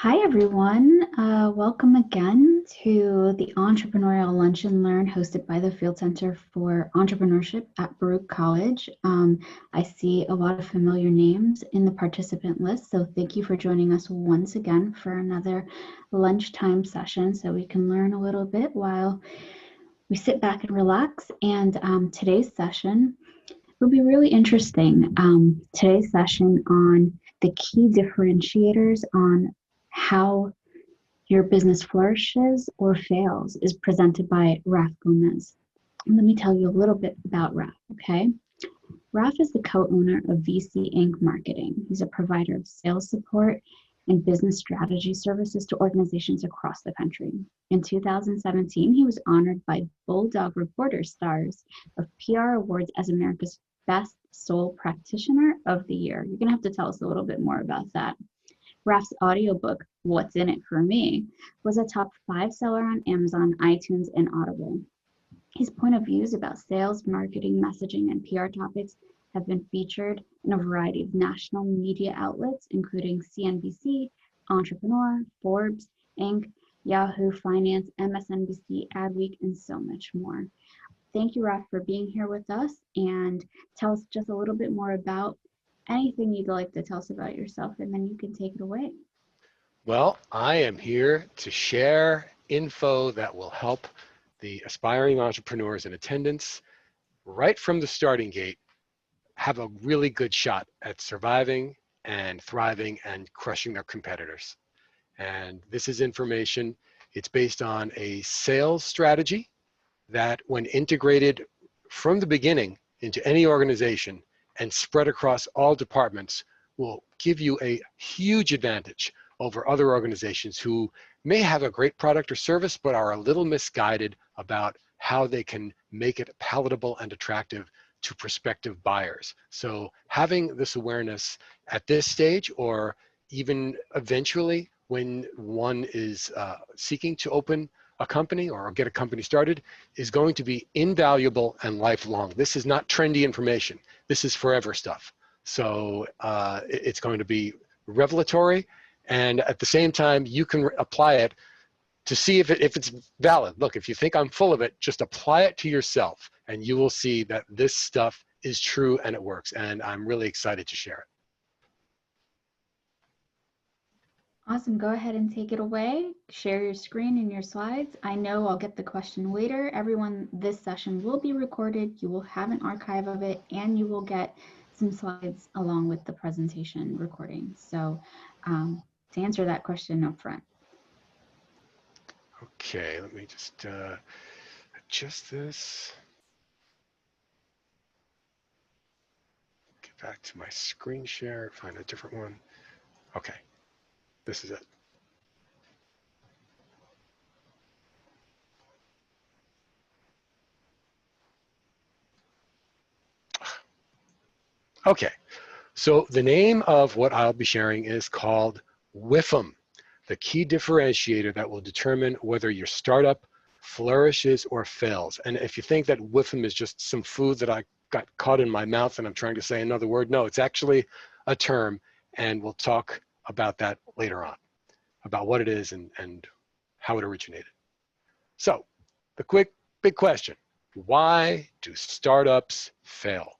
Hi, everyone. Welcome again to the Entrepreneurial Lunch and Learn hosted by the Field Center for Entrepreneurship at Baruch College. I see a lot of familiar names in the participant list, so thank you for joining us once again for another lunchtime session so we can learn a little bit while we sit back and relax. And today's session will be really interesting. Today's session on the key differentiators on how your business flourishes or fails is presented by Rafe Gomez. And let me tell you a little bit about Rafe, okay? Rafe is the co-owner of VC Inc. Marketing. He's a provider of sales support and business strategy services to organizations across the country. In 2017, he was honored by Bulldog Reporter Stars of PR Awards as America's Best Sole Practitioner of the Year. You're going to have to tell us a little bit more about that. Rafe's audiobook, What's in It for Me, was a top 5 seller on Amazon, iTunes, and Audible. His point of views about sales, marketing, messaging, and PR topics have been featured in a variety of national media outlets, including CNBC, Entrepreneur, Forbes, Inc., Yahoo Finance, MSNBC, Adweek, and so much more. Thank you, Rafe, for being here with us, and tell us just a little bit more about anything you'd like to tell us about yourself, and then you can take it away. Well, I am here to share info that will help the aspiring entrepreneurs in attendance right from the starting gate have a really good shot at surviving and thriving and crushing their competitors. And this is information, it's based on a sales strategy that when integrated from the beginning into any organization and spread across all departments will give you a huge advantage over other organizations who may have a great product or service but are a little misguided about how they can make it palatable and attractive to prospective buyers. So having this awareness at this stage, or even eventually when one is seeking to open a company or get a company started, is going to be invaluable and lifelong. This is not trendy information. This is forever stuff. So it's going to be revelatory, and at the same time, you can apply it to see if it's valid. Look, if you think I'm full of it, just apply it to yourself, and you will see that this stuff is true and it works. And I'm really excited to share it. Awesome. Go ahead and take it away. Share your screen and your slides. I know I'll get the question later. Everyone, this session will be recorded. You will have an archive of it, and you will get some slides along with the presentation recording. So to answer that question up front. Okay, let me just adjust this. Get back to my screen share, find a different one. Okay, this is it. Okay, so the name of what I'll be sharing is called WIIFM, the key differentiator that will determine whether your startup flourishes or fails. And if you think that WIIFM is just some food that I got caught in my mouth and I'm trying to say another word, no, it's actually a term, and we'll talk about that later on, about what it is and how it originated. So the big question, why do startups fail?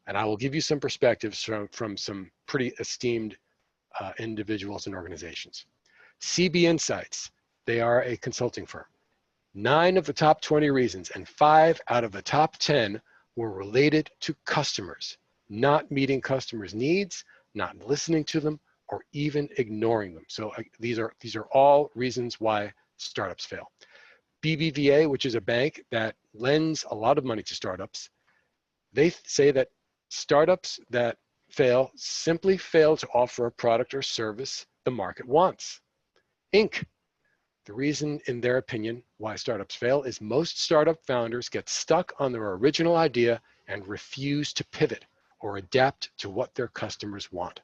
And I will give you some perspectives from some pretty esteemed individuals and organizations. CB Insights, they are a consulting firm. 9 of the top 20 reasons and 5 out of the top 10 were related to customers, not meeting customers' needs, not listening to them, or even ignoring them. So these are all reasons why startups fail. BBVA, which is a bank that lends a lot of money to startups, they say that startups that fail simply fail to offer a product or service the market wants. Inc. The reason, in their opinion, why startups fail is most startup founders get stuck on their original idea and refuse to pivot or adapt to what their customers want.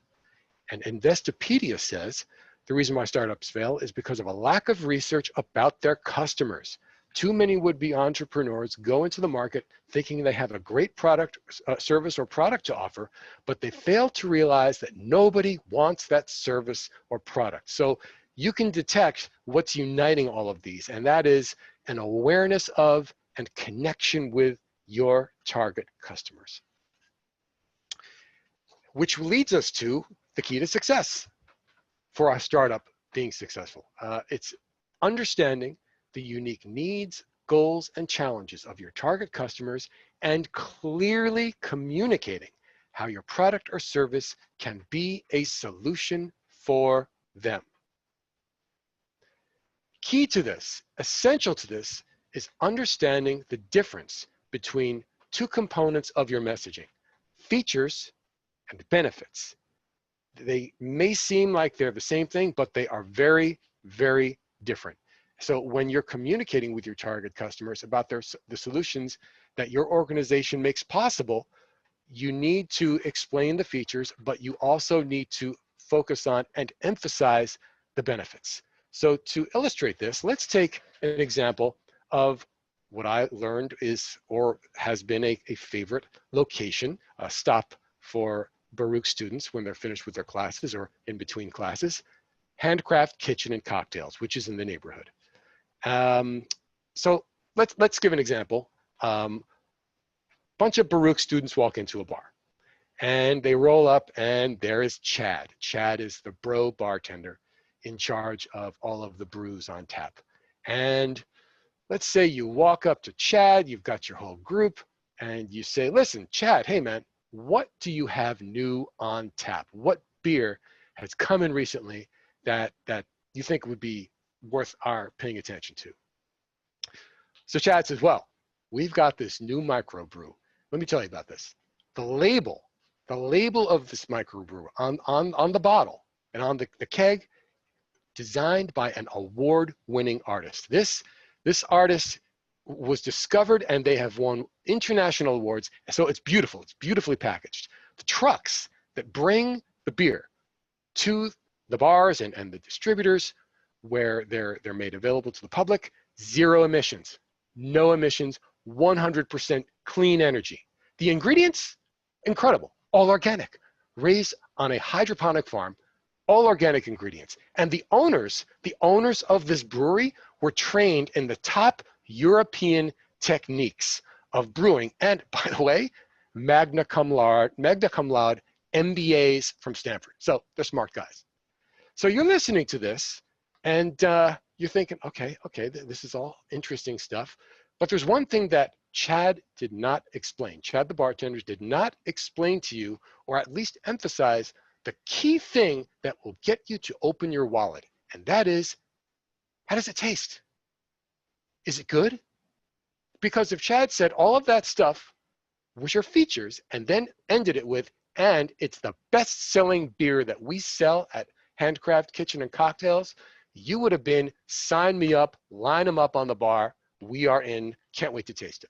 And Investopedia says the reason why startups fail is because of a lack of research about their customers. Too many would-be entrepreneurs go into the market thinking they have a great product, service or product to offer, but they fail to realize that nobody wants that service or product. So you can detect what's uniting all of these, and that is an awareness of and connection with your target customers. Which leads us to the key to success for our startup being successful. It's understanding the unique needs, goals, and challenges of your target customers and clearly communicating how your product or service can be a solution for them. Key to this, essential to this, is understanding the difference between two components of your messaging: features and benefits. They may seem like they're the same thing, but they are very, very different. So when you're communicating with your target customers about the solutions that your organization makes possible, you need to explain the features, but you also need to focus on and emphasize the benefits. So to illustrate this, let's take an example of what I learned is or has been a favorite location, a stop for Baruch students when they're finished with their classes or in between classes: Handcraft Kitchen and Cocktails, which is in the neighborhood. So let's give an example. Bunch of Baruch students walk into a bar and they roll up, and there is Chad. Chad is the bro bartender in charge of all of the brews on tap. And let's say you walk up to Chad, you've got your whole group, and you say, listen, Chad, hey man, what do you have new on tap? What beer has come in recently that you think would be worth our paying attention to? So Chad says, well, we've got this new microbrew. Let me tell you about this. The label of this microbrew on the bottle and on the keg, designed by an award-winning artist. This artist was discovered, and they have won international awards. So it's beautiful. It's beautifully packaged. The trucks that bring the beer to the bars and the distributors where they're made available to the public, 0 emissions, no emissions, 100% clean energy. The ingredients, incredible, all organic, raised on a hydroponic farm, all organic ingredients. And the owners of this brewery were trained in the top European techniques of brewing. And by the way, magna cum laude MBAs from Stanford. So they're smart guys. So you're listening to this and you're thinking, okay, this is all interesting stuff. But there's one thing that Chad did not explain. Chad, the bartender, did not explain to you, or at least emphasize, the key thing that will get you to open your wallet. And that is, how does it taste? Is it good? Because if Chad said all of that stuff was your features and then ended it with, and it's the best-selling beer that we sell at Handcraft Kitchen and Cocktails, you would have been, sign me up, line them up on the bar. We are in, can't wait to taste it.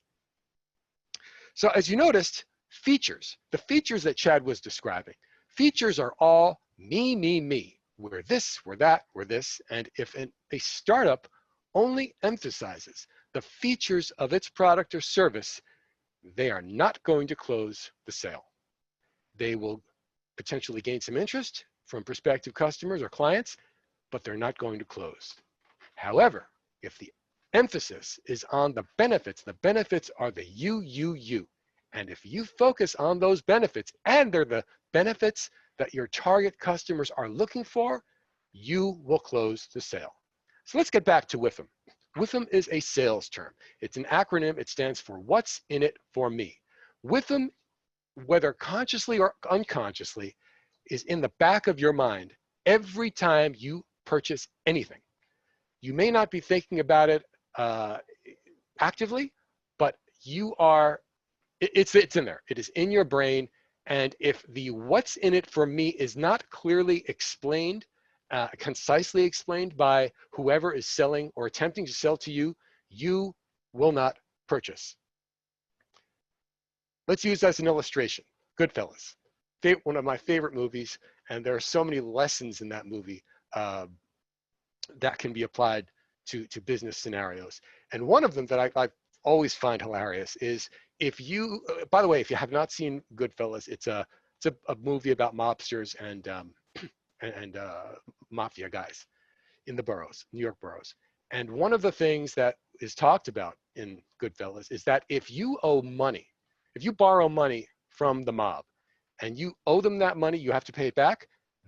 So as you noticed, features, the features that Chad was describing, features are all me. We're this, we're that, we're this. And if a startup only emphasizes the features of its product or service, they are not going to close the sale. They will potentially gain some interest from prospective customers or clients, but they're not going to close. However, if the emphasis is on the benefits are the you. And if you focus on those benefits, and they're the benefits that your target customers are looking for, you will close the sale. So let's get back to WIIFM. WIIFM is a sales term. It's an acronym. It stands for What's in It for Me. WIIFM, whether consciously or unconsciously, is in the back of your mind every time you purchase anything. You may not be thinking about it actively, but it's in there. It is in your brain. And if the what's in it for me is not clearly explained, concisely explained by whoever is selling or attempting to sell to you, you will not purchase. Let's use as an illustration, Goodfellas, one of my favorite movies, and there are so many lessons in that movie that can be applied to business scenarios. And one of them that I always find hilarious is, if you, by the way, if you have not seen Goodfellas, it's a movie about mobsters and mafia guys. in the boroughs, New York boroughs. And one of the things that is talked about in Goodfellas is that if you owe money, if you borrow money from the mob and you owe them that money, you have to pay it back.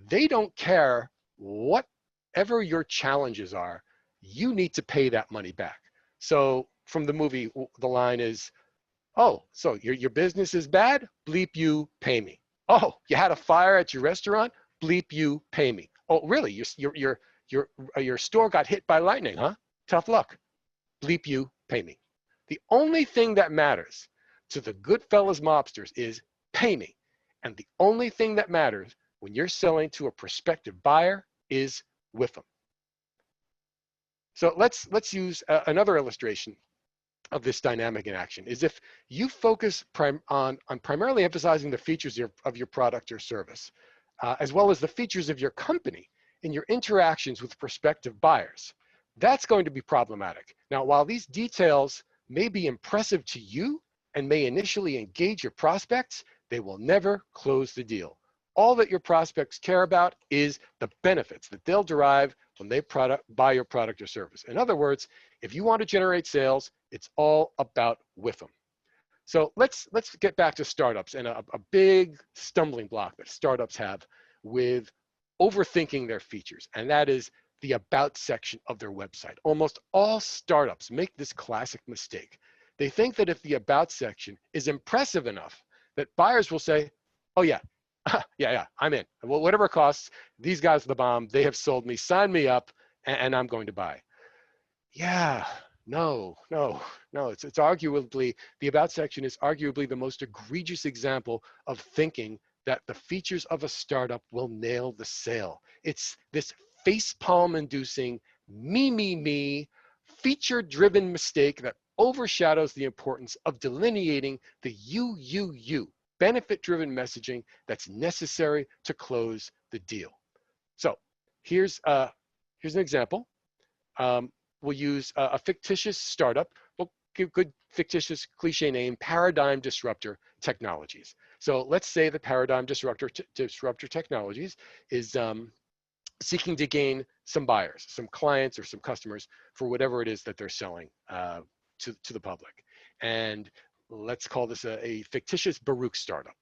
They don't care whatever your challenges are, you need to pay that money back. So from the movie, the line is, oh, so your business is bad? Bleep you, pay me. Oh, you had a fire at your restaurant? Bleep you, pay me. Oh, really? Your store got hit by lightning, huh? Tough luck. Bleep you, pay me. The only thing that matters to the Goodfellas mobsters is pay me. And the only thing that matters when you're selling to a prospective buyer is WIIFM. So let's use another illustration of this dynamic in action. Is if you focus on primarily emphasizing the features of your product or service, as well as the features of your company in your interactions with prospective buyers, that's going to be problematic. Now, while these details may be impressive to you and may initially engage your prospects, they will never close the deal. All that your prospects care about is the benefits that they'll derive when they buy your product or service. In other words, if you want to generate sales, it's all about WIIFM. So let's get back to startups and a big stumbling block that startups have with overthinking their features, and that is the about section of their website. Almost all startups make this classic mistake. They think that if the about section is impressive enough, that buyers will say, oh yeah, yeah, I'm in. Well, whatever it costs, these guys are the bomb. They have sold me, sign me up, and I'm going to buy. Yeah, no. It's arguably, the about section is arguably the most egregious example of thinking that the features of a startup will nail the sale. It's this facepalm inducing, me, feature-driven mistake that overshadows the importance of delineating the you, benefit-driven messaging that's necessary to close the deal. So here's an example. We'll use a fictitious startup. We'll give good fictitious cliche name, Paradigm Disruptor Technologies. So let's say the Paradigm Disruptor Technologies is seeking to gain some buyers, some clients, or some customers for whatever it is that they're selling to the public. And let's call this a fictitious Baruch startup.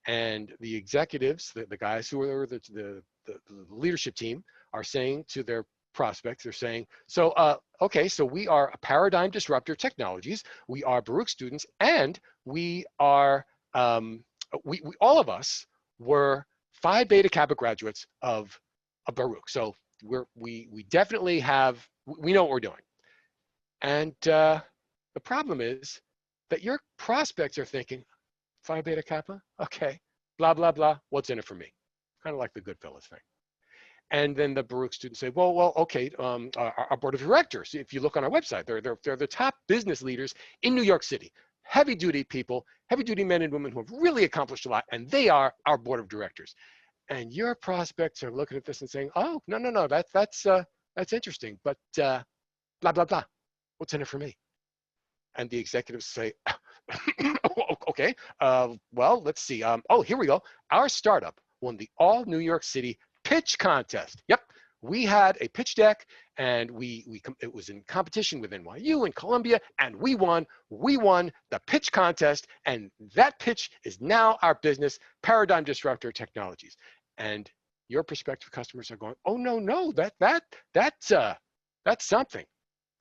And the executives, the guys who are the leadership team, are saying to their prospects, they're saying, so okay, so we are a Paradigm Disruptor Technologies, we are Baruch students, and we are we all of us were Phi Beta Kappa graduates of Baruch. So we definitely we know what we're doing. And the problem is that your prospects are thinking, Phi Beta Kappa, okay, blah blah blah, what's in it for me? Kind of like the Goodfellas thing. And then the Baruch students say, well, okay, our board of directors, if you look on our website, they're the top business leaders in New York City, heavy-duty people, heavy-duty men and women who have really accomplished a lot, and they are our board of directors. And your prospects are looking at this and saying, oh, no, that's interesting, but blah blah blah, what's in it for me? And the executives say, okay, well, let's see. Oh, here we go. Our startup won the all New York City pitch contest. Yep, we had a pitch deck, and it was in competition with NYU and Columbia, and we won. We won the pitch contest, and that pitch is now our business, Paradigm Disruptor Technologies. And your prospective customers are going, oh no, that's something,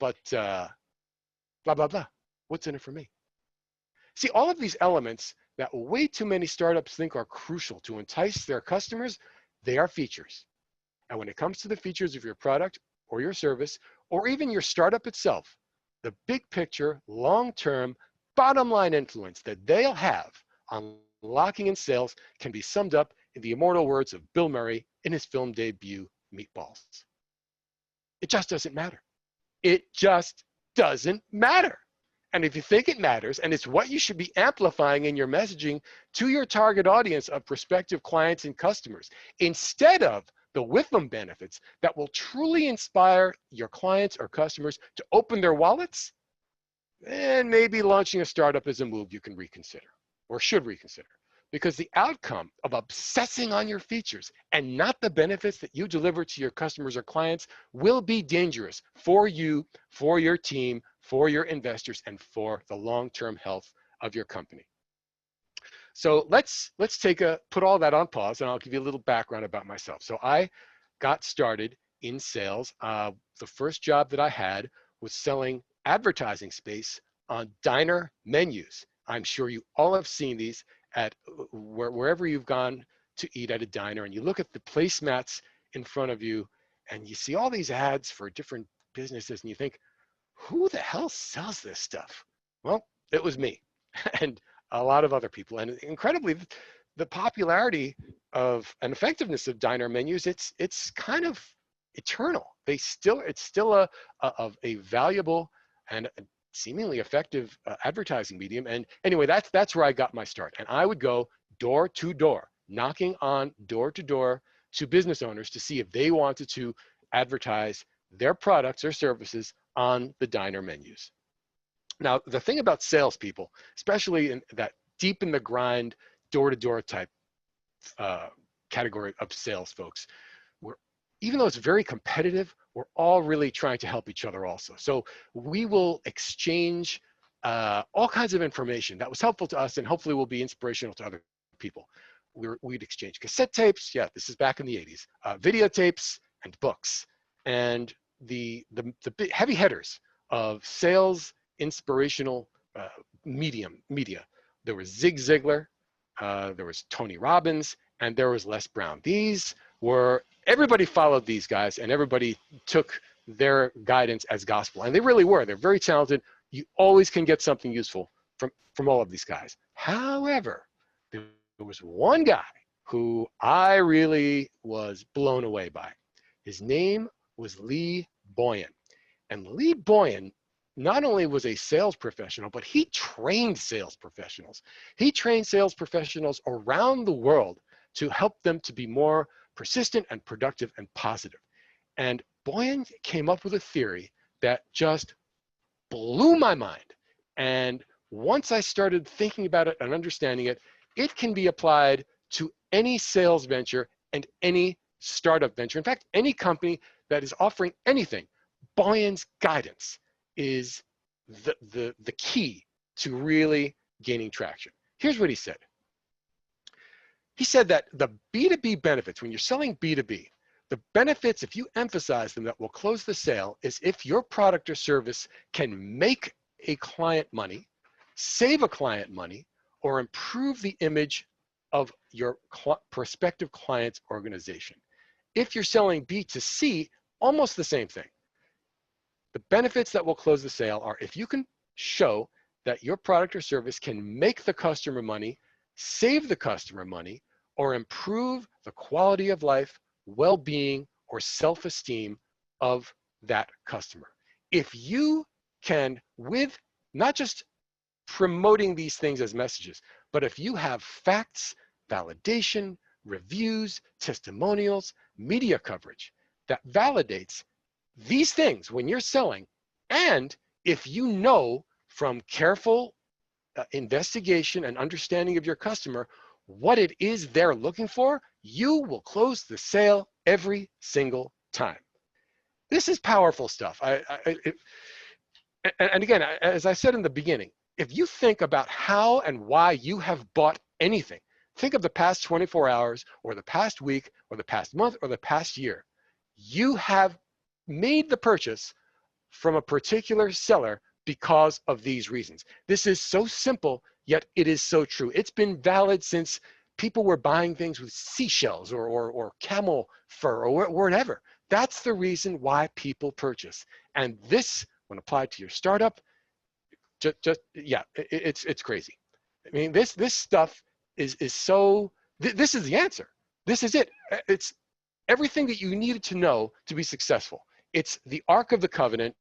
but blah blah blah. What's in it for me? See, all of these elements that way too many startups think are crucial to entice their customers, they are features. And when it comes to the features of your product or your service, or even your startup itself, the big picture, long-term, bottom line influence that they'll have on locking in sales can be summed up in the immortal words of Bill Murray in his film debut, Meatballs. It just doesn't matter. It just doesn't matter. And if you think it matters, and it's what you should be amplifying in your messaging to your target audience of prospective clients and customers, instead of the WIIFM benefits that will truly inspire your clients or customers to open their wallets, then maybe launching a startup is a move you can reconsider or should reconsider. because the outcome of obsessing on your features and not the benefits that you deliver to your customers or clients will be dangerous for you, for your team, for your investors, and for the long-term health of your company. So let's put all that on pause, and I'll give you a little background about myself. So I got started in sales. The first job that I had was selling advertising space on diner menus. I'm sure you all have seen these at wherever you've gone to eat at a diner, and you look at the placemats in front of you, and you see all these ads for different businesses, and you think, who the hell sells this stuff? Well, it was me and a lot of other people. And incredibly, the popularity of and effectiveness of diner menus, it's kind of eternal. It's still a valuable and seemingly effective advertising medium. And anyway, that's where I got my start. And I would go door to door, knocking on door to door to business owners to see if they wanted to advertise their products or services on the diner menus. Now, the thing about salespeople, especially in that deep in the grind, door-to-door type category of sales folks, even though it's very competitive, we're all really trying to help each other also. So we will exchange all kinds of information that was helpful to us and hopefully will be inspirational to other people. We'd exchange cassette tapes. Yeah, this is back in the 80s. Videotapes and books. And the heavy hitters of sales inspirational media. There was Zig Ziglar, there was Tony Robbins, and there was Les Brown. Everybody followed these guys, and everybody took their guidance as gospel. And they really were. They're very talented. You always can get something useful from all of these guys. However, there was one guy who I really was blown away by. His name was Lee Boyan. And Lee Boyan not only was a sales professional, but he trained sales professionals. He trained sales professionals around the world to help them to be more persistent and productive and positive. And Boyan came up with a theory that just blew my mind. And once I started thinking about it and understanding it, it can be applied to any sales venture and any startup venture. In fact, any company that is offering anything. Boyan's guidance is the key to really gaining traction. Here's what he said. He said that the B2B benefits, when you're selling B2B, the benefits, if you emphasize them, that will close the sale is if your product or service can make a client money, save a client money, or improve the image of your prospective client's organization. If you're selling B2C, almost the same thing. The benefits that will close the sale are if you can show that your product or service can make the customer money, save the customer money, or improve the quality of life, well-being, or self-esteem of that customer. If you can, with not just promoting these things as messages, but if you have facts, validation, reviews, testimonials, media coverage that validates these things when you're selling, and if you know from careful investigation and understanding of your customer what it is they're looking for, you will close the sale every single time. This is powerful stuff. And again, as I said in the beginning, if you think about how and why you have bought anything, think of the past 24 hours or the past week or the past month or the past year. You have made the purchase from a particular seller because of these reasons. This is so simple, yet it is so true. It's been valid since people were buying things with seashells or camel fur or whatever. That's the reason why people purchase. And this, when applied to your startup, it's crazy. I mean, this stuff is so, this is the answer. This is it. It's everything that you needed to know to be successful. It's the Ark of the Covenant,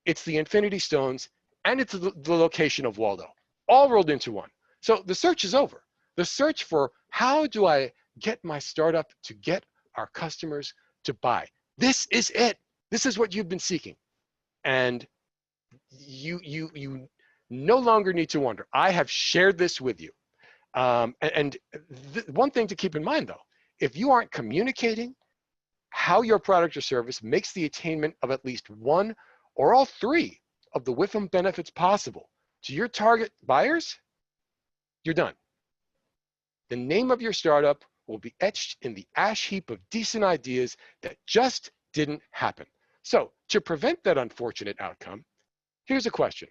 it's the Infinity Stones, and it's the location of Waldo, all rolled into one. So the search is over. The search for how do I get my startup to get our customers to buy. This is it. This is what you've been seeking. And you no longer need to wonder. I have shared this with you. One thing to keep in mind though, if you aren't communicating how your product or service makes the attainment of at least one or all three of the WIIFM benefits possible to your target buyers, you're done. The name of your startup will be etched in the ash heap of decent ideas that just didn't happen. So to prevent that unfortunate outcome, here's a question.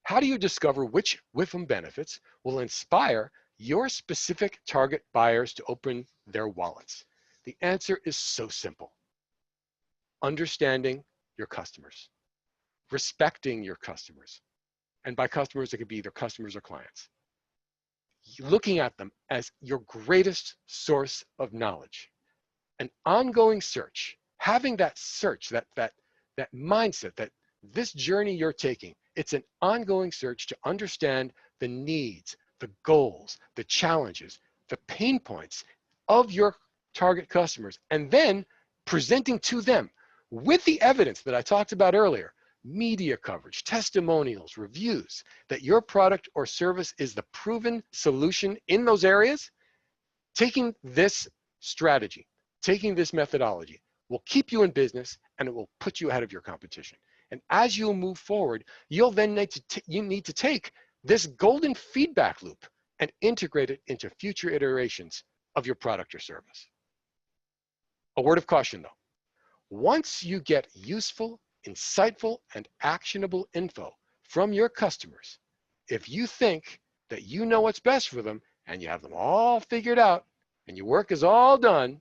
How do you discover which WIIFM benefits will inspire your specific target buyers to open their wallets? The answer is so simple. Understanding your customers, respecting your customers. And by customers, it could be either customers or clients. Looking at them as your greatest source of knowledge. An ongoing search, having that search, that mindset, that this journey you're taking, it's an ongoing search to understand the needs, the goals, the challenges, the pain points of your target customers, and then presenting to them with the evidence that I talked about earlier, media coverage, testimonials, reviews, that your product or service is the proven solution in those areas. Taking this strategy, taking this methodology will keep you in business and it will put you ahead of your competition. And as you'll move forward, you'll then need to take this golden feedback loop and integrate it into future iterations of your product or service. A word of caution though, once you get useful, insightful, and actionable info from your customers, if you think that you know what's best for them and you have them all figured out and your work is all done,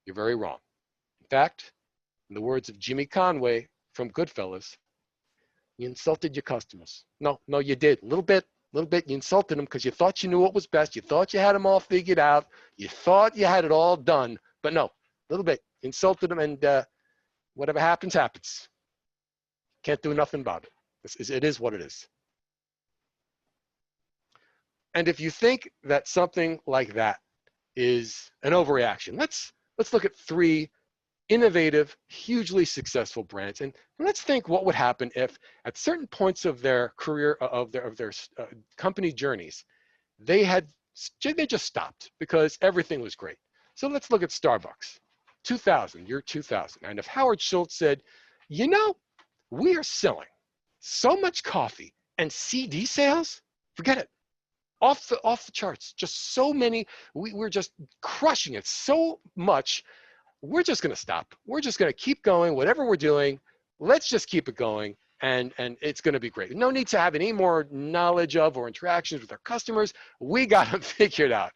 you're very wrong. In fact, in the words of Jimmy Conway from Goodfellas, you insulted your customers. No, you did. A little bit. You insulted them because you thought you knew what was best. You thought you had them all figured out. You thought you had it all done. But no, a little bit. You insulted them, and whatever happens, happens. Can't do nothing about it. It is what it is. And if you think that something like that is an overreaction, let's look at 3 innovative, hugely successful brands, and let's think what would happen if, at certain points of their career, of their company journeys, they just stopped because everything was great. So let's look at Starbucks, year 2000, and if Howard Schultz said, you know, we are selling so much coffee and CD sales, forget it. Off the charts, just so many, we're just crushing it so much. We're just going to stop. We're just going to keep going, whatever we're doing. Let's just keep it going, and it's going to be great. No need to have any more knowledge of or interactions with our customers. We got them figured out.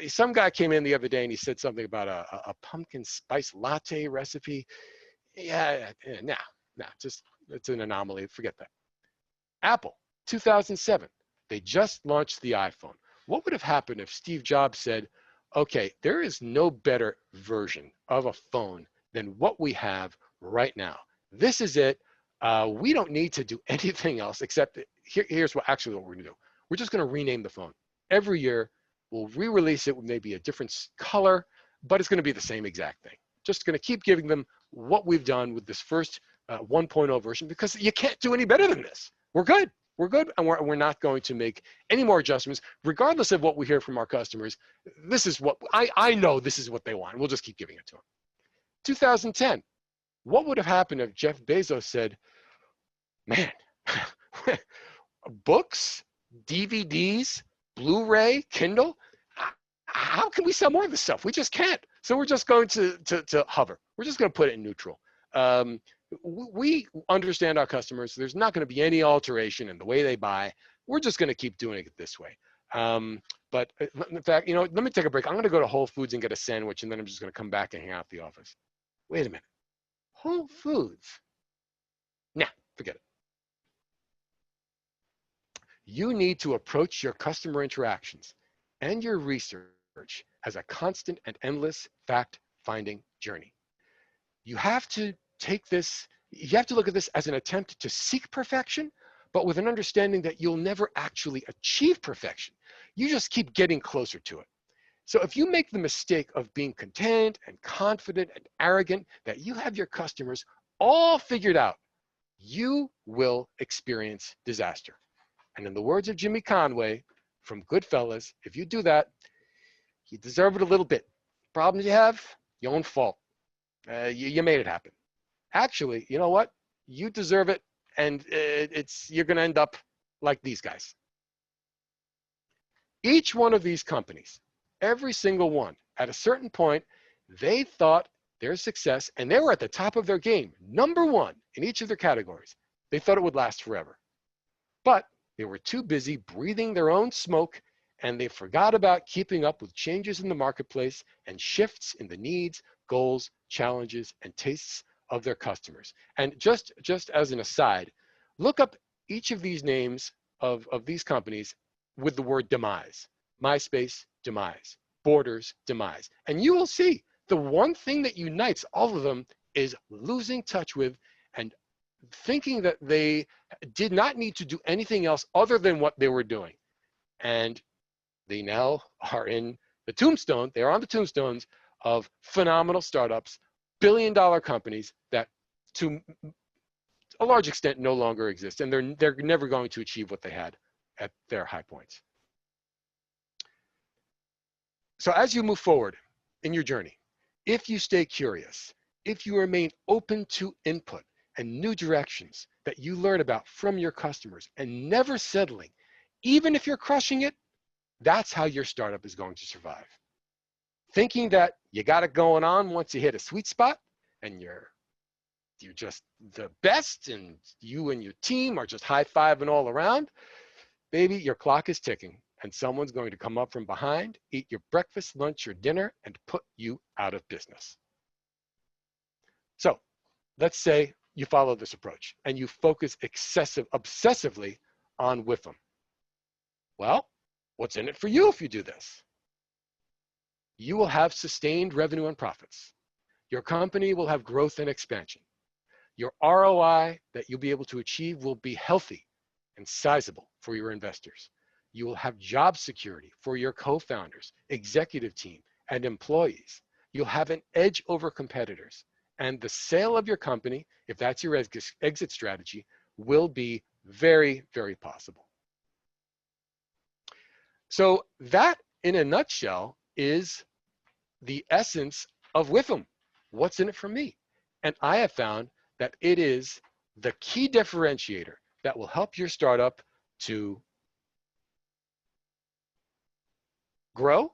Some guy came in the other day and he said something about a pumpkin spice latte recipe. Just it's an anomaly. Forget that. Apple, 2007. They just launched the iPhone. What would have happened if Steve Jobs said, okay, there is no better version of a phone than what we have right now. This is it. We don't need to do anything else except here's what we're going to do. We're just going to rename the phone. Every year, we'll re-release it with maybe a different color, but it's going to be the same exact thing. Just going to keep giving them what we've done with this first 1.0 version because you can't do any better than this. We're good. We're good, and we're not going to make any more adjustments, regardless of what we hear from our customers. This is what I know. This is what they want. We'll just keep giving it to them. 2010. What would have happened if Jeff Bezos said, "Man, books, DVDs, Blu-ray, Kindle. How can we sell more of this stuff? We just can't. So we're just going to hover. We're just going to put it in neutral." We understand our customers. There's not going to be any alteration in the way they buy. We're just going to keep doing it this way. But in fact, let me take a break. I'm going to go to Whole Foods and get a sandwich, and then I'm just going to come back and hang out at the office. Wait a minute. Whole Foods? Nah, forget it. You need to approach your customer interactions and your research as a constant and endless fact-finding journey. You have to look at this as an attempt to seek perfection, but with an understanding that you'll never actually achieve perfection. You just keep getting closer to it. So if you make the mistake of being content and confident and arrogant that you have your customers all figured out, you will experience disaster. And in the words of Jimmy Conway from Goodfellas, if you do that, you deserve it a little bit. Problems you have, your own fault. You made it happen. Actually, you know what? You deserve it, and you're going to end up like these guys. Each one of these companies, every single one, at a certain point, they thought their success, and they were at the top of their game, number one in each of their categories. They thought it would last forever. But they were too busy breathing their own smoke, and they forgot about keeping up with changes in the marketplace and shifts in the needs, goals, challenges, and tastes of their customers. And just as an aside, look up each of these names of these companies with the word demise. MySpace, demise. Borders, demise. And you will see the one thing that unites all of them is losing touch with and thinking that they did not need to do anything else other than what they were doing. And they now are in the tombstone, they're on the tombstones of phenomenal startups, billion-dollar companies that to a large extent no longer exist, and they're never going to achieve what they had at their high points. So as you move forward in your journey, if you stay curious, if you remain open to input and new directions that you learn about from your customers and never settling, even if you're crushing it, that's how your startup is going to survive. Thinking that you got it going on once you hit a sweet spot and you're just the best and you and your team are just high-fiving all around, baby, your clock is ticking and someone's going to come up from behind, eat your breakfast, lunch, or dinner, and put you out of business. So let's say you follow this approach and you focus obsessively on WIIFM. Well, what's in it for you if you do this? You will have sustained revenue and profits. Your company will have growth and expansion. Your ROI that you'll be able to achieve will be healthy and sizable for your investors. You will have job security for your co-founders, executive team, and employees. You'll have an edge over competitors. And the sale of your company, if that's your exit strategy, will be very, very possible. So that, in a nutshell, is the essence of WIIFM. What's in it for me? And I have found that it is the key differentiator that will help your startup to grow,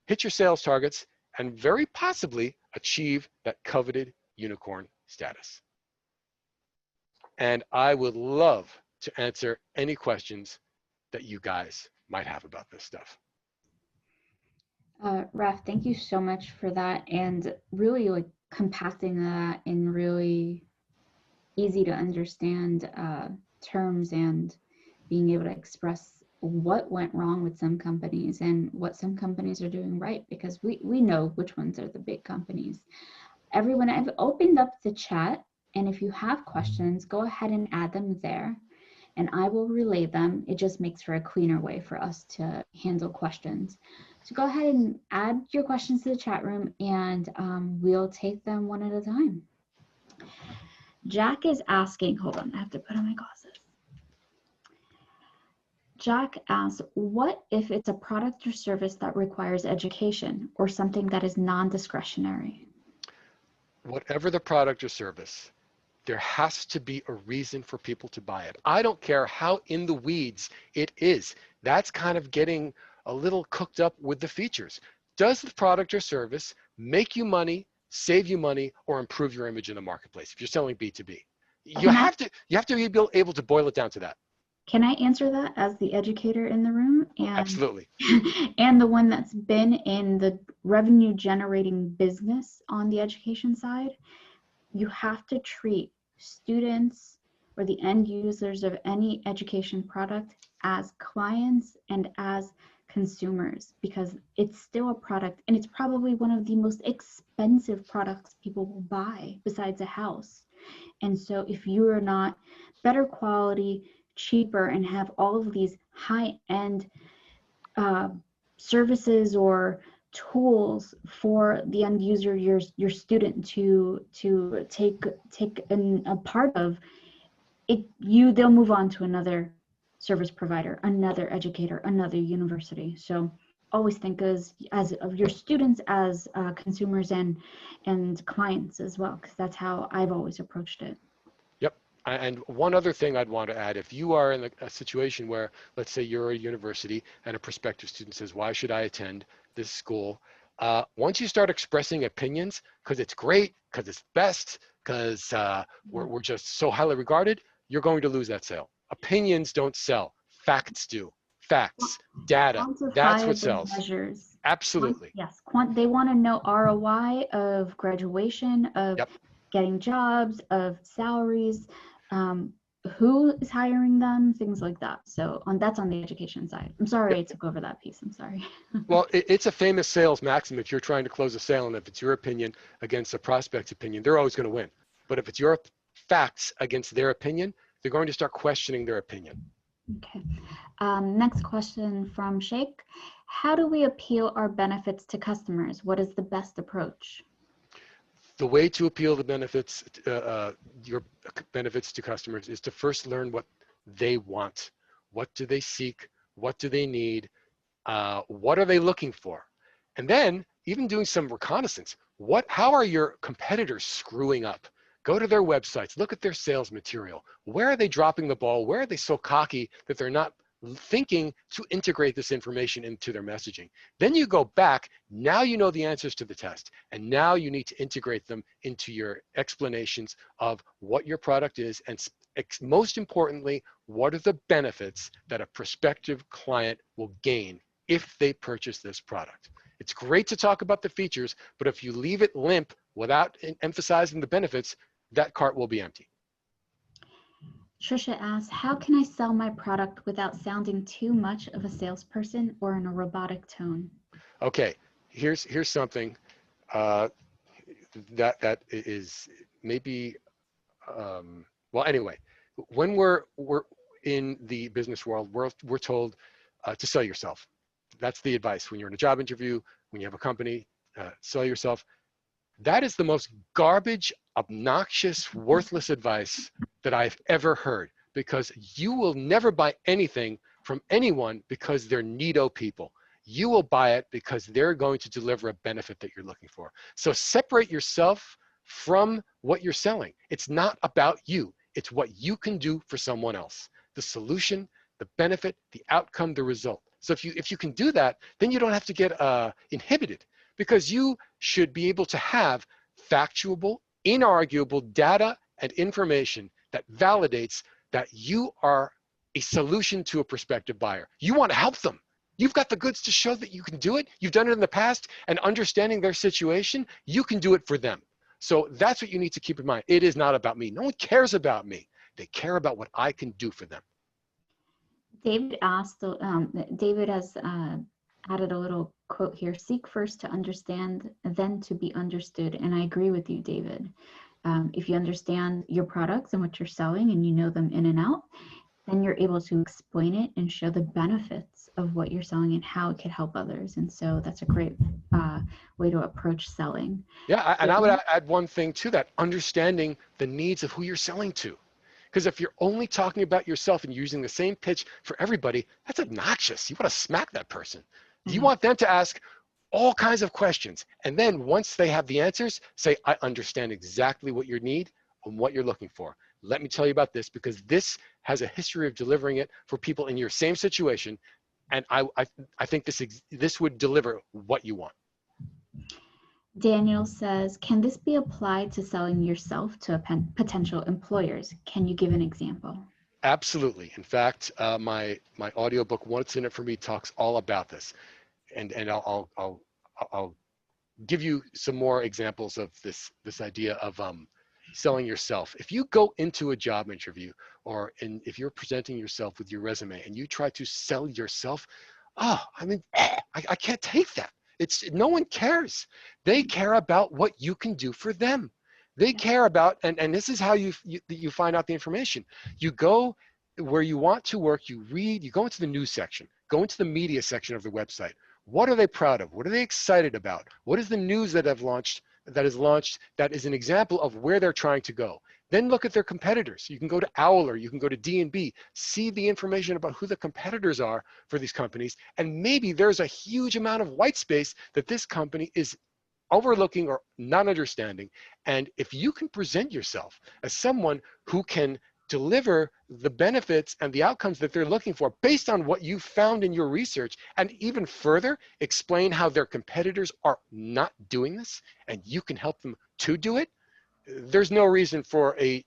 hit your sales targets, and very possibly achieve that coveted unicorn status. And I would love to answer any questions that you guys might have about this stuff. Rafe, thank you so much for that, and really like compassing that in really easy to understand terms and being able to express what went wrong with some companies and what some companies are doing right, because we know which ones are the big companies. Everyone, I've opened up the chat, and if you have questions, go ahead and add them there and I will relay them. It just makes for a cleaner way for us to handle questions. So go ahead and add your questions to the chat room, and we'll take them one at a time. Jack is asking, hold on, I have to put on my glasses. Jack asks, what if it's a product or service that requires education or something that is non-discretionary? Whatever the product or service, there has to be a reason for people to buy it. I don't care how in the weeds it is. That's kind of getting a little cooked up with the features. Does the product or service make you money, save you money, or improve your image in the marketplace if you're selling B2B? You have to be able to boil it down to that. Can I answer that as the educator in the room? And, absolutely. And the one that's been in the revenue generating business on the education side? You have to treat students or the end users of any education product as clients and as consumers, because it's still a product, and it's probably one of the most expensive products people will buy besides a house. And so if you are not better quality, cheaper, and have all of these high-end services or tools for the end user, your student to take a part of it, they'll move on to another service provider, another educator, another university. So always think as of your students as consumers and clients as well, because that's how I've always approached it. Yep. And one other thing I'd want to add, if you are in a situation where, let's say you're a university and a prospective student says, why should I attend this school? Once you start expressing opinions, because it's great, because it's best, because we're just so highly regarded, you're going to lose that sale. Opinions don't sell. Facts do. Facts, data, that's what sells. Measures. Absolutely. Yes, they want to know ROI of graduation, of getting jobs, of salaries, who is hiring them, things like that. So that's on the education side. I'm sorry I took over that piece. I'm sorry. Well, it's a famous sales maxim. If you're trying to close a sale and if it's your opinion against a prospect's opinion, they're always going to win. But if it's your facts against their opinion, they're going to start questioning their opinion. Okay. Next question from Sheikh. How do we appeal our benefits to customers? What is the best approach? The way to appeal the benefits, your benefits to customers is to first learn what they want. What do they seek? What do they need? What are they looking for? And then even doing some reconnaissance. How are your competitors screwing up? Go to their websites, look at their sales material. Where are they dropping the ball? Where are they so cocky that they're not thinking to integrate this information into their messaging? Then you go back, now you know the answers to the test, and now you need to integrate them into your explanations of what your product is, and most importantly, what are the benefits that a prospective client will gain if they purchase this product. It's great to talk about the features, but if you leave it limp without emphasizing the benefits, that cart will be empty. Trisha asks, how can I sell my product without sounding too much of a salesperson or in a robotic tone? Okay, here's something that is maybe, well, anyway, when we're in the business world, we're told to sell yourself. That's the advice. When you're in a job interview, when you have a company, sell yourself. That is the most garbage, obnoxious, worthless advice that I've ever heard, because you will never buy anything from anyone because they're neato people. You will buy it because they're going to deliver a benefit that you're looking for. So separate yourself from what you're selling. It's not about you. It's what you can do for someone else. The solution, the benefit, the outcome, the result. So if you can do that, then you don't have to get inhibited, because you should be able to have factual, inarguable data and information that validates that you are a solution to a prospective buyer. You want to help them. You've got the goods to show that you can do it. You've done it in the past, and understanding their situation, you can do it for them. So that's what you need to keep in mind. It is not about me. No one cares about me. They care about what I can do for them. David asked, David has added a little quote here: seek first to understand, then to be understood. And I agree with you, David. If you understand your products and what you're selling and you know them in and out, then you're able to explain it and show the benefits of what you're selling and how it could help others. And so that's a great way to approach selling. Yeah, and I would add one thing to that: understanding the needs of who you're selling to. Because if you're only talking about yourself and using the same pitch for everybody, that's obnoxious. You want to smack that person. Mm-hmm. You want them to ask all kinds of questions. And then once they have the answers, say, I understand exactly what you need and what you're looking for. Let me tell you about this, because this has a history of delivering it for people in your same situation. And I think this would deliver what you want. Daniel says, can this be applied to selling yourself to potential employers? Can you give an example? Absolutely. In fact, my audiobook, What's in It for Me, talks all about this. And I'll give you some more examples of this idea of selling yourself. If you go into a job interview, or if you're presenting yourself with your resume and you try to sell yourself, I can't take that. No one cares. They care about what you can do for them. They care about, and this is how you find out the information. You go where you want to work, you read, you go into the news section, go into the media section of the website. What are they proud of? What are they excited about? What is the news that have launched that is launched that is an example of where they're trying to go. Then look at their competitors. You can go to Owl, or you can go to D&B, see the information about who the competitors are for these companies, and maybe there's a huge amount of white space that this company is overlooking or not understanding. And if you can present yourself as someone who can deliver the benefits and the outcomes that they're looking for based on what you found in your research, and even further explain how their competitors are not doing this and you can help them to do it, there's no reason for an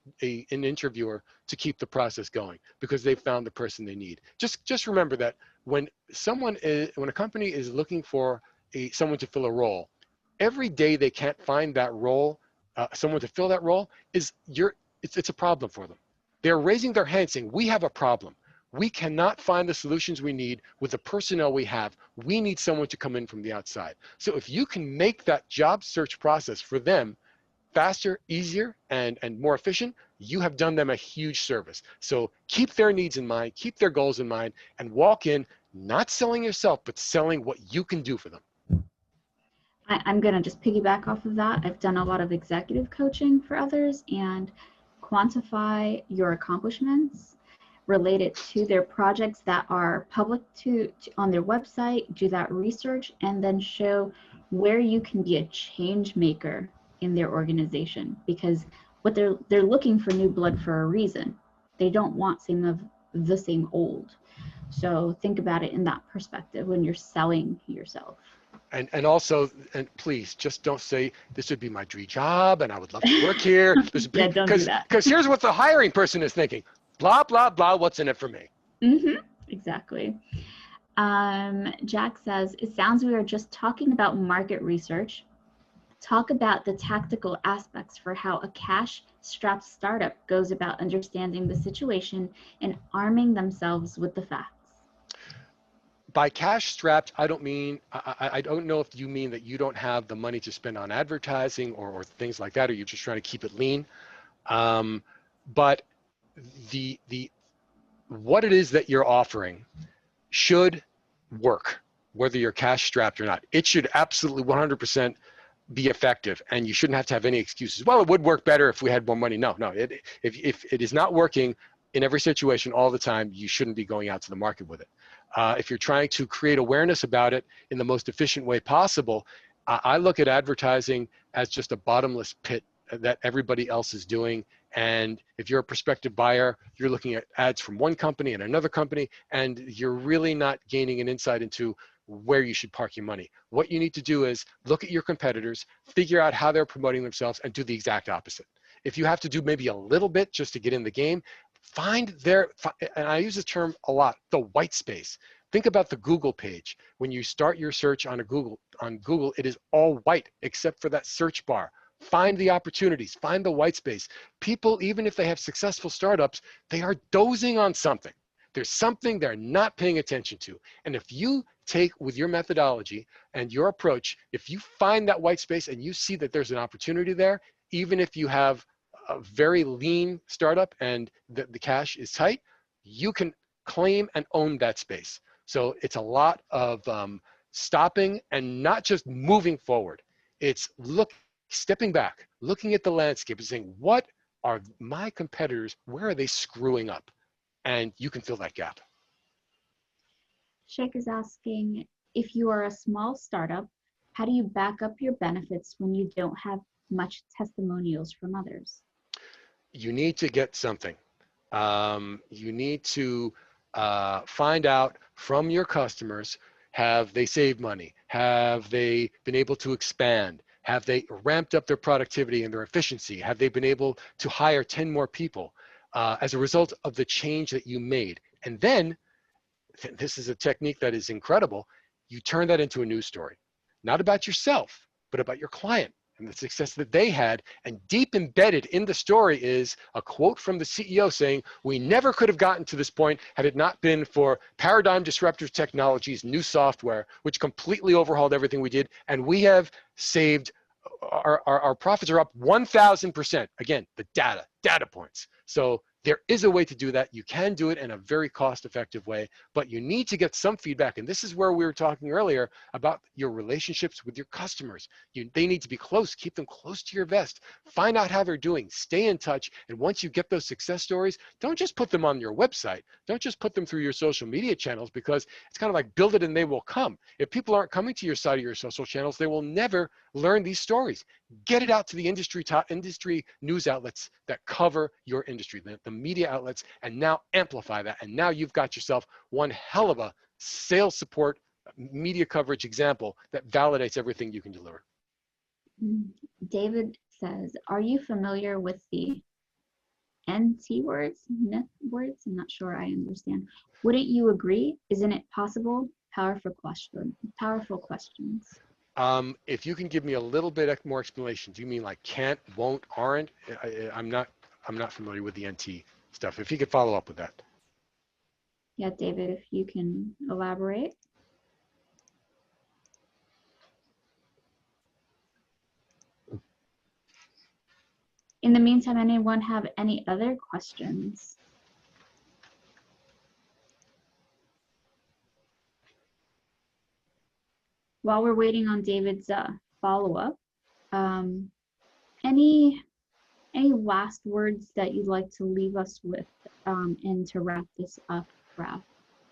interviewer to keep the process going, because they've found the person they need. Just remember that when a company is looking for someone to fill a role, every day they can't find that role, someone to fill that role, it's a problem for them. They're raising their hand saying, we have a problem. We cannot find the solutions we need with the personnel we have. We need someone to come in from the outside. So if you can make that job search process for them faster, easier, and more efficient, you have done them a huge service. So keep their needs in mind, keep their goals in mind, and walk in not selling yourself, but selling what you can do for them. I'm going to just piggyback off of that. I've done a lot of executive coaching for others, and quantify your accomplishments, relate it to their projects that are public on their website, do that research, and then show where you can be a change maker in their organization, because what they're looking for new blood for a reason. They don't want the same old. So think about it in that perspective when you're selling yourself. And also, and please just don't say this would be my dream job and I would love to work here. Yeah, don't do that. Because here's what the hiring person is thinking: blah blah blah. What's in it for me? Exactly. Jack says, it sounds we are just talking about market research. Talk about the tactical aspects for how a cash-strapped startup goes about understanding the situation and arming themselves with the facts. By cash strapped, I don't mean, I don't know if you mean that you don't have the money to spend on advertising or things like that, or you're just trying to keep it lean. But what it is that you're offering should work, whether you're cash strapped or not. It should absolutely 100% be effective, and you shouldn't have to have any excuses. Well, it would work better if we had more money. No, if it is not working in every situation all the time, you shouldn't be going out to the market with it. If you're trying to create awareness about it in the most efficient way possible, I look at advertising as just a bottomless pit that everybody else is doing. And if you're a prospective buyer, you're looking at ads from one company and another company, and you're really not gaining an insight into where you should park your money. What you need to do is look at your competitors, figure out how they're promoting themselves, and do the exact opposite. If you have to do maybe a little bit just to get in the game, find and I use this term a lot, the white space. Think about the Google page. When you start your search on Google, it is all white except for that search bar. Find the opportunities, find the white space. People, even if they have successful startups, they are dozing on something. There's something they're not paying attention to. And if you take with your methodology and your approach, if you find that white space and you see that there's an opportunity there, even if you have a very lean startup and the cash is tight, you can claim and own that space. So it's a lot of stopping and not just moving forward. It's stepping back, looking at the landscape and saying, what are my competitors, where are they screwing up? And you can fill that gap. Sheikh is asking, if you are a small startup, how do you back up your benefits when you don't have much testimonials from others? You need to get something. You need to find out from your customers, have they saved money? Have they been able to expand? Have they ramped up their productivity and their efficiency? Have they been able to hire 10 more people as a result of the change that you made? And then, this is a technique that is incredible, you turn that into a news story. Not about yourself, but about your client and the success that they had. And deep embedded in the story is a quote from the CEO saying, we never could have gotten to this point had it not been for paradigm disruptive technologies, new software, which completely overhauled everything we did. And we have saved, our profits are up 1,000%. Again, the data points. So There is a way to do that. You can do it in a very cost-effective way, but you need to get some feedback. And this is where we were talking earlier about your relationships with your customers. They need to be close. Keep them close to your vest. Find out how they're doing. Stay in touch. And once you get those success stories, don't just put them on your website. Don't just put them through your social media channels, because it's kind of like build it and they will come. If people aren't coming to your site or your social channels, they will never learn these stories. Get it out to the industry news outlets that cover your industry, the media outlets, and now amplify that. And now you've got yourself one hell of a sales support media coverage example that validates everything you can deliver. David says, are you familiar with the NT words, net words? I'm not sure I understand. Wouldn't you agree? Isn't it possible? Powerful question. Powerful questions. If you can give me a little bit more explanation, do you mean like can't, won't, aren't? I'm not familiar with the NT stuff. If you could follow up with that. Yeah, David, if you can elaborate. In the meantime, anyone have any other questions? While we're waiting on David's follow-up, any last words that you'd like to leave us with and to wrap this up, Rafe?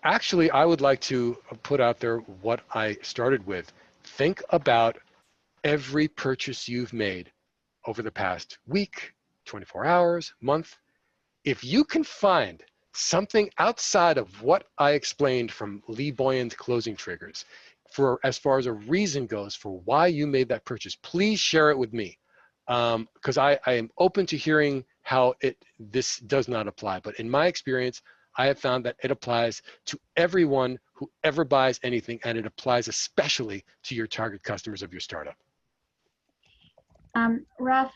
Actually, I would like to put out there what I started with. Think about every purchase you've made over the past week, 24 hours, month. If you can find something outside of what I explained from Lee Boyan's closing triggers, for as far as a reason goes for why you made that purchase, please share it with me, because I am open to hearing how this does not apply. But in my experience, I have found that it applies to everyone who ever buys anything, and it applies especially to your target customers of your startup. Rafe,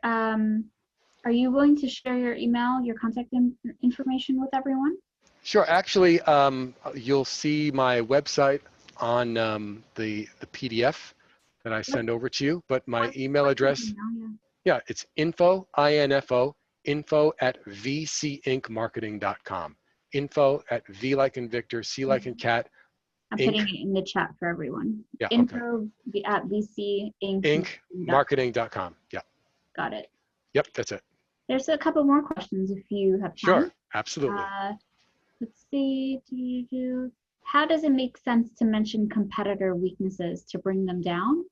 are you willing to share your email, your contact information with everyone? Sure. Actually, you'll see my website on the PDF that I send over to you, but my email address, yeah, it's info at vcincmarketing.com. Info at V like in Victor, C like in cat. I'm putting it in the chat for everyone. Yeah, info at vcincmarketing.com. Yeah. Got it. Yep, that's it. There's a couple more questions if you have time. Sure, absolutely. Let's see. How does it make sense to mention competitor weaknesses to bring them down?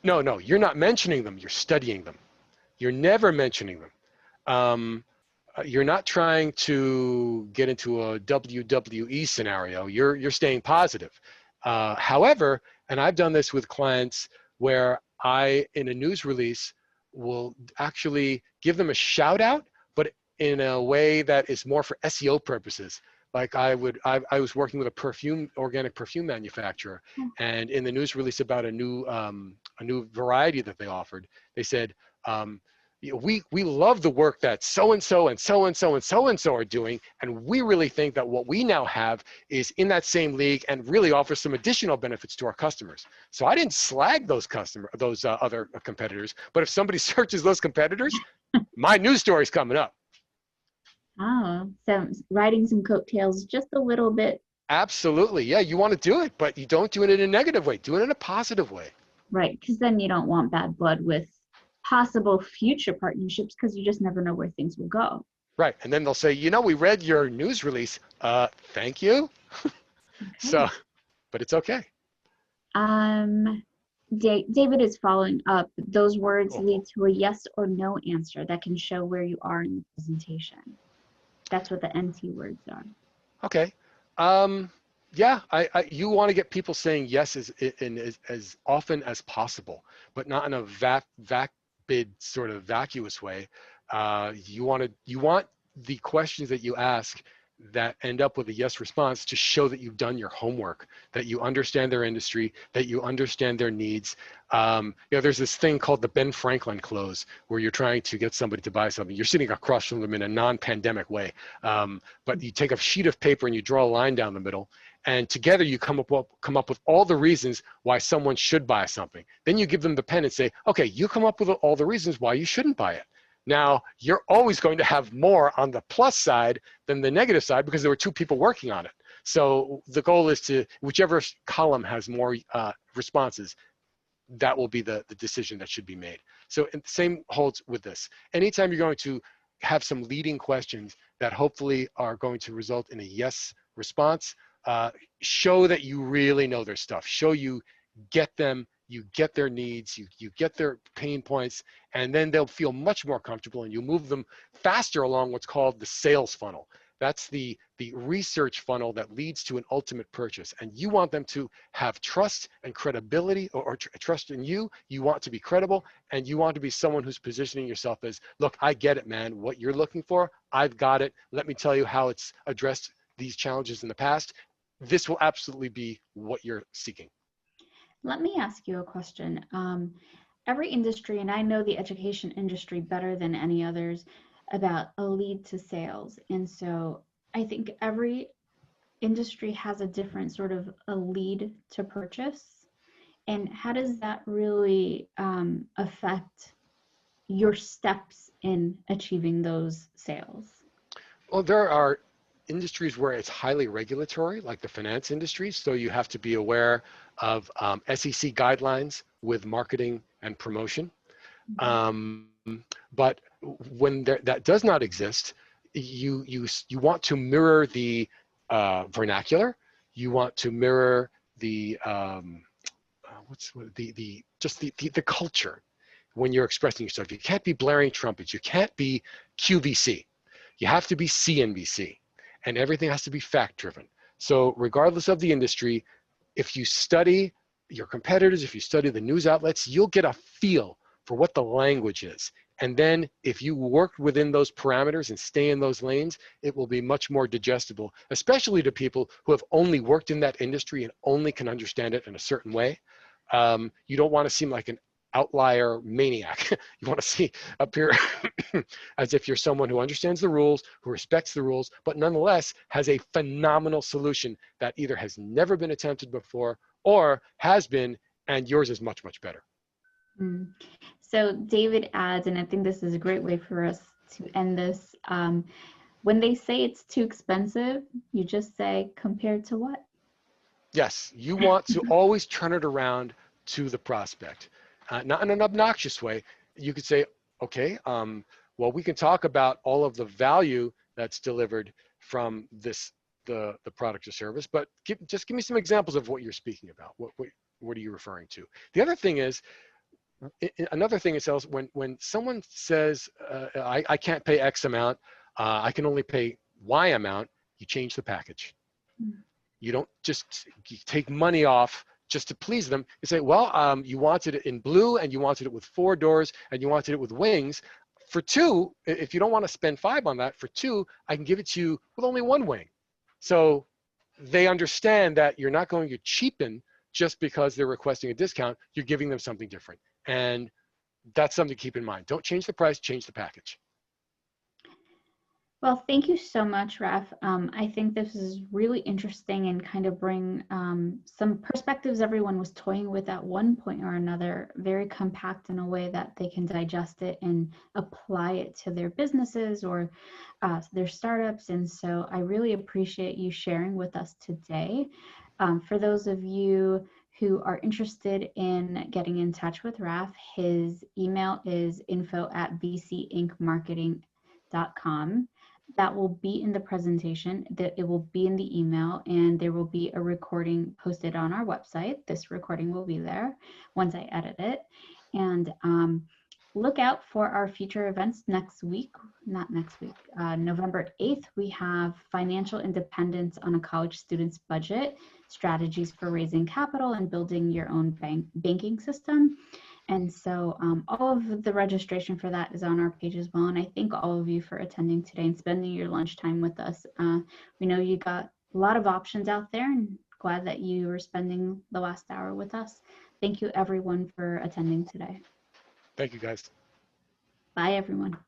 No, you're not mentioning them. You're studying them. You're never mentioning them. You're not trying to get into a WWE scenario. You're staying positive. However, and I've done this with clients where in a news release, will actually give them a shout out, but in a way that is more for SEO purposes. Like I was working with organic perfume manufacturer, and in the news release about a new variety that they offered, they said, we love the work that so-and-so and so-and-so and so-and-so are doing, and we really think that what we now have is in that same league and really offers some additional benefits to our customers. So I didn't slag those other competitors, but if somebody searches those competitors, my news story's coming up. Oh, so riding some coattails just a little bit. Absolutely, yeah, you want to do it, but you don't do it in a negative way. Do it in a positive way. Right, because then you don't want bad blood with possible future partnerships, because you just never know where things will go. Right, and then they'll say, we read your news release. Thank you. Okay. So, but it's okay. David is following up. Those words lead to a yes or no answer that can show where you are in the presentation. That's what the NT words are. Okay. Yeah, you want to get people saying yes as often as possible, but not in a vapid sort of vacuous way. You want the questions that you ask that end up with a yes response to show that you've done your homework, that you understand their industry, that you understand their needs. There's this thing called the Ben Franklin close, where you're trying to get somebody to buy something. You're sitting across from them in a non-pandemic way, but you take a sheet of paper and you draw a line down the middle, and together you come up with all the reasons why someone should buy something. Then you give them the pen and say, okay, you come up with all the reasons why you shouldn't buy it. Now, you're always going to have more on the plus side than the negative side because there were two people working on it. So the goal is to, whichever column has more responses, that will be the decision that should be made. So and the same holds with this. Anytime you're going to have some leading questions that hopefully are going to result in a yes response, show that you really know their stuff. Show you get them, you get their needs, you get their pain points, and then they'll feel much more comfortable and you move them faster along what's called the sales funnel. That's the research funnel that leads to an ultimate purchase. And you want them to have trust and credibility, or trust in you. You want to be credible, and you want to be someone who's positioning yourself as, look, I get it, man. What you're looking for, I've got it. Let me tell you how it's addressed these challenges in the past. This will absolutely be what you're seeking. Let me ask you a question. Every industry, and I know the education industry better than any others, about a lead to sales. And so I think every industry has a different sort of a lead to purchase. And how does that really affect your steps in achieving those sales? Well, there are industries where it's highly regulatory, like the finance industry. So you have to be aware of SEC guidelines with marketing and promotion. But when that does not exist, you want to mirror the vernacular. You want to mirror the the culture when you're expressing yourself. You can't be blaring trumpets. You can't be QVC. You have to be CNBC, and everything has to be fact-driven. So regardless of the industry, if you study your competitors, if you study the news outlets, you'll get a feel for what the language is. And then if you work within those parameters and stay in those lanes, it will be much more digestible, especially to people who have only worked in that industry and only can understand it in a certain way. You don't want to seem like an outlier maniac. You want to appear as if you're someone who understands the rules, who respects the rules, but nonetheless has a phenomenal solution that either has never been attempted before or has been, and yours is much, much better. So David adds, and I think this is a great way for us to end this. When they say it's too expensive, you just say, compared to what? Yes, you want to always turn it around to the prospect. Not in an obnoxious way. You could say, okay, well, we can talk about all of the value that's delivered from the product or service, but just give me some examples of what you're speaking about. What are you referring to? The other thing is, another thing is when someone says, I can't pay X amount, I can only pay Y amount, you change the package. You don't just take money off just to please them. You say, well, you wanted it in blue and you wanted it with 4 doors and you wanted it with wings. For 2, if you don't want to spend 5 on that, for 2, I can give it to you with only 1 wing. So they understand that you're not going to cheapen just because they're requesting a discount. You're giving them something different. And that's something to keep in mind. Don't change the price, change the package. Well, thank you so much, Rafe. I think this is really interesting and kind of bring some perspectives everyone was toying with at one point or another, very compact in a way that they can digest it and apply it to their businesses or their startups. And so I really appreciate you sharing with us today. For those of you who are interested in getting in touch with Rafe, his email is info@vcincmarketing.com. That will be in the presentation, that it will be in the email, and there will be a recording posted on our website. This recording will be there once I edit it. And look out for our future events next week, November 8th, we have Financial Independence on a College Student's Budget, Strategies for Raising Capital and Building Your Own Banking System. And so all of the registration for that is on our page as well. And I thank all of you for attending today and spending your lunchtime with us. We know you got a lot of options out there and glad that you were spending the last hour with us. Thank you everyone for attending today. Thank you guys. Bye everyone.